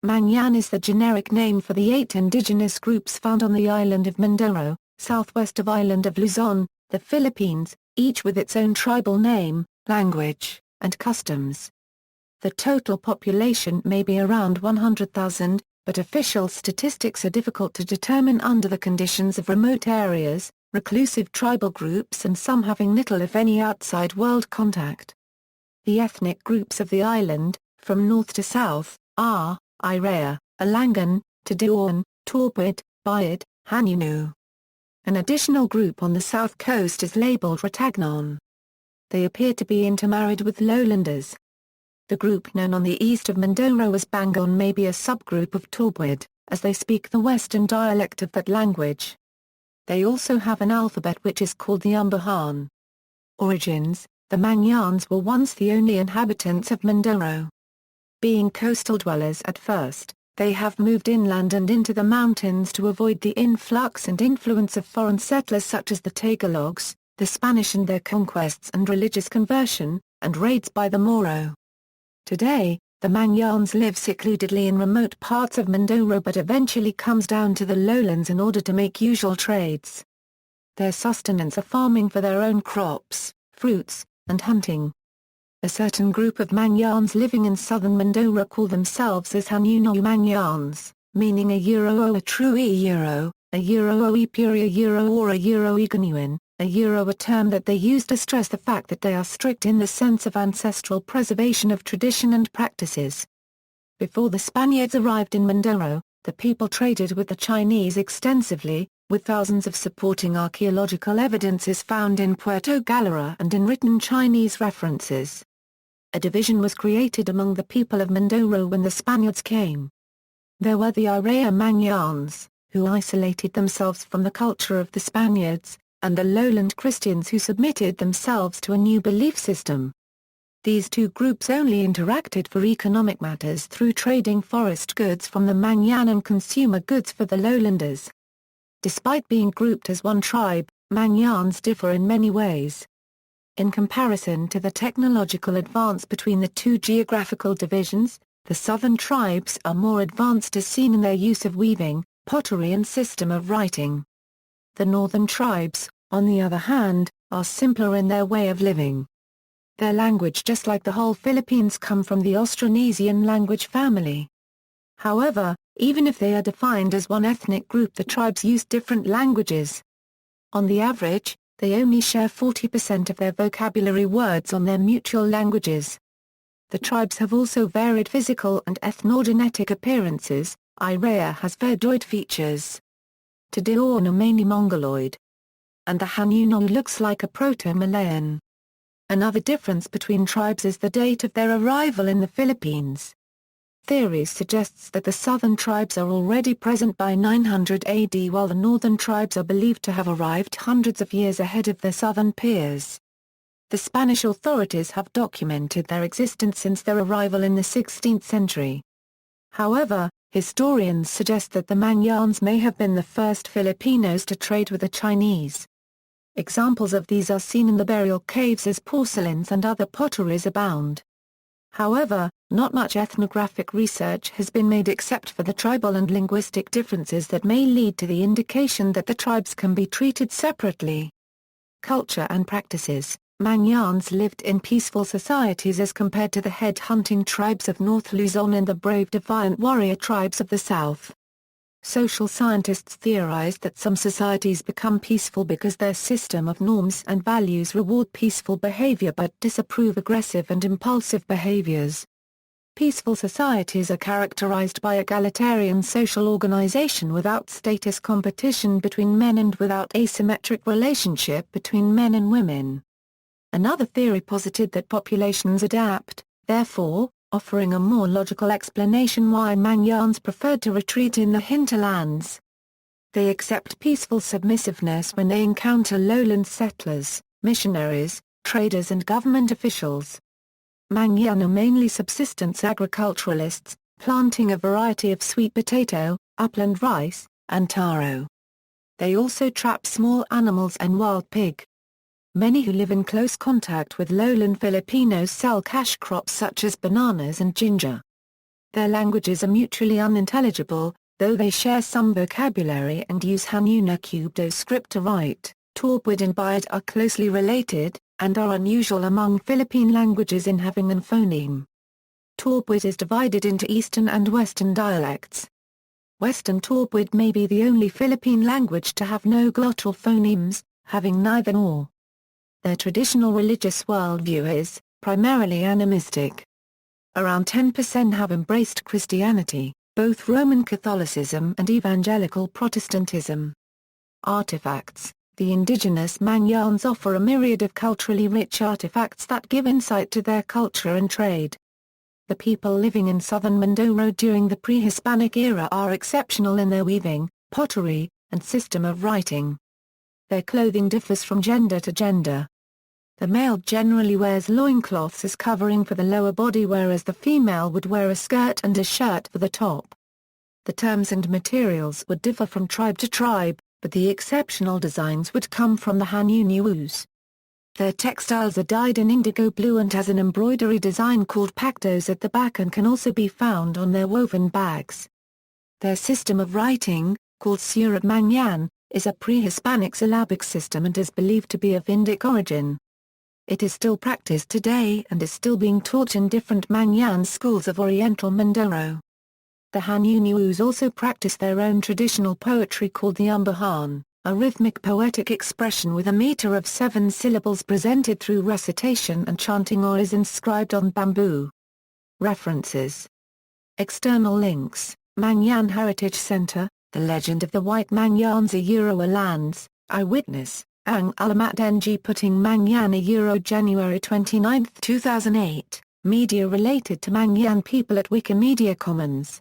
Mangyan is the generic name for the 8 indigenous groups found on the island of Mindoro, southwest of island of Luzon, the Philippines, each with its own tribal name, language, and customs. The total population may be around 100,000, but official statistics are difficult to determine under the conditions of remote areas, reclusive tribal groups and some having little if any outside world contact. The ethnic groups of the island, from north to south, are Iraya, Alangan, Tadyawan, Tawbuid, Buhid, Hanunoo. An additional group on the south coast is labeled Ratagnon. They appear to be intermarried with lowlanders. The group known on the east of Mindoro as Bangon may be a subgroup of Tawbuid, as they speak the western dialect of that language. They also have an alphabet which is called the Ambahan. Origins: the Mangyans were once the only inhabitants of Mindoro. Being coastal dwellers at first, they have moved inland and into the mountains to avoid the influx and influence of foreign settlers such as the Tagalogs, the Spanish and their conquests and religious conversion, and raids by the Moro. Today, the Mangyans live secludedly in remote parts of Mindoro but eventually comes down to the lowlands in order to make usual trades. Their sustenance are farming for their own crops, fruits, and hunting. A certain group of Mangyans living in southern Mindoro call themselves as Hanunoo Mangyans, meaning a Euro a true Euro, a Euro e pure Euro or a Euro e genuine, a Euro a term that they use to stress the fact that they are strict in the sense of ancestral preservation of tradition and practices. Before the Spaniards arrived in Mindoro, the people traded with the Chinese extensively, with thousands of supporting archaeological evidences found in Puerto Galera and in written Chinese references. A division was created among the people of Mindoro when the Spaniards came. There were the Iraya Mangyans, who isolated themselves from the culture of the Spaniards, and the lowland Christians who submitted themselves to a new belief system. These two groups only interacted for economic matters through trading forest goods from the Mangyan and consumer goods for the lowlanders. Despite being grouped as one tribe, Mangyans differ in many ways. In comparison to the technological advance between the two geographical divisions, the southern tribes are more advanced as seen in their use of weaving, pottery and system of writing. The northern tribes, on the other hand, are simpler in their way of living. Their language, just like the whole Philippines, come from the Austronesian language family. However, even if they are defined as one ethnic group, the tribes use different languages. On the average, they only share 40% of their vocabulary words on their mutual languages. The tribes have also varied physical and ethnogenetic appearances. Iraya has verdoid features. Tadyawan are mainly Mongoloid. And the Hanunoo looks like a Proto-Malayan. Another difference between tribes is the date of their arrival in the Philippines. Theory suggests that the southern tribes are already present by 900 AD while the northern tribes are believed to have arrived hundreds of years ahead of their southern peers. The Spanish authorities have documented their existence since their arrival in the 16th century. However, historians suggest that the Mangyans may have been the first Filipinos to trade with the Chinese. Examples of these are seen in the burial caves as porcelains and other potteries abound. However, not much ethnographic research has been made except for the tribal and linguistic differences that may lead to the indication that the tribes can be treated separately. Culture and practices: Mangyans lived in peaceful societies as compared to the head-hunting tribes of North Luzon and the brave defiant warrior tribes of the south. Social scientists theorized that some societies become peaceful because their system of norms and values reward peaceful behavior but disapprove aggressive and impulsive behaviors. Peaceful societies are characterized by egalitarian social organization without status competition between men and without asymmetric relationship between men and women. Another theory posited that populations adapt, therefore, offering a more logical explanation why Mangyans preferred to retreat in the hinterlands. They accept peaceful submissiveness when they encounter lowland settlers, missionaries, traders and government officials. Mangyan are mainly subsistence agriculturalists, planting a variety of sweet potato, upland rice, and taro. They also trap small animals and wild pig. Many who live in close contact with lowland Filipinos sell cash crops such as bananas and ginger. Their languages are mutually unintelligible, though they share some vocabulary and use Hanunoo Cubdo script to write. Tawbuid and Buhid are closely related, and are unusual among Philippine languages in having an phoneme. Tawbuid is divided into Eastern and Western dialects. Western Tawbuid may be the only Philippine language to have no glottal phonemes, having neither nor. Their traditional religious worldview is, primarily animistic. Around 10% have embraced Christianity, both Roman Catholicism and Evangelical Protestantism. Artifacts. The indigenous Mangyans offer a myriad of culturally rich artifacts that give insight to their culture and trade. The people living in southern Mindoro during the pre-Hispanic era are exceptional in their weaving, pottery, and system of writing. Their clothing differs from gender to gender. The male generally wears loincloths as covering for the lower body, whereas the female would wear a skirt and a shirt for the top. The terms and materials would differ from tribe to tribe, but the exceptional designs would come from the Hanunoos. Their textiles are dyed in indigo blue and has an embroidery design called pactos at the back and can also be found on their woven bags. Their system of writing, called Surat Mangyan, is a pre-Hispanic syllabic system and is believed to be of Indic origin. It is still practiced today and is still being taught in different Mangyan schools of Oriental Mindoro. The Hanunoos also practice their own traditional poetry called the Ambahan, a rhythmic poetic expression with a meter of 7 syllables presented through recitation and chanting or is inscribed on bamboo. References. External links: Mangyan Heritage Center, The Legend of the White Mangyans Euro Lands, Eyewitness, Ang Alamat NG Putting Mangyan Euro January 29, 2008, Media related to Mangyan people at Wikimedia Commons.